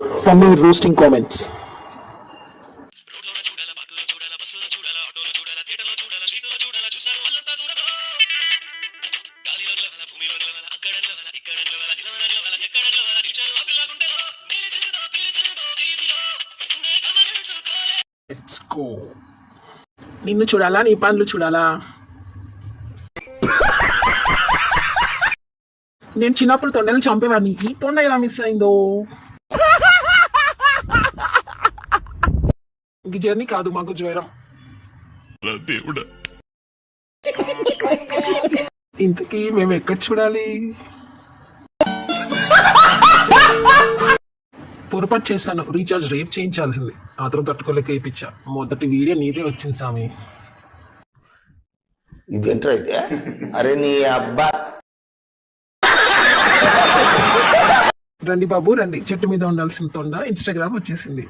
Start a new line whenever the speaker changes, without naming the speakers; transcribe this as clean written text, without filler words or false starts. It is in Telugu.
Funny roasting comments. Let's go. నిన్ను చూడాలా, నీ పనులు చూడాలా? నేను చిన్నప్పుడు తొండలను చంపేవాడిని. ఈ తొండ ఎలా మిస్ అయిందో. ఈ జర్నీ కాదు, మాకు జ్వరం. ఇంతకీ మేము ఎక్కడ చూడాలి? పొరపాటు చేశాను. రీఛార్జ్ రేపు చేయించాల్సింది. ఆత్రం తట్టుకోలేక ఇప్పించా. మొదటి వీడియో నీదే వచ్చింది సామి.
ఇదేంట్రా అయితే? అరే నీ అబ్బా.
రండి బాబు రండి. చెట్టు మీద ఉండాల్సిన తొండ ఇన్స్టాగ్రామ్ వచ్చేసింది.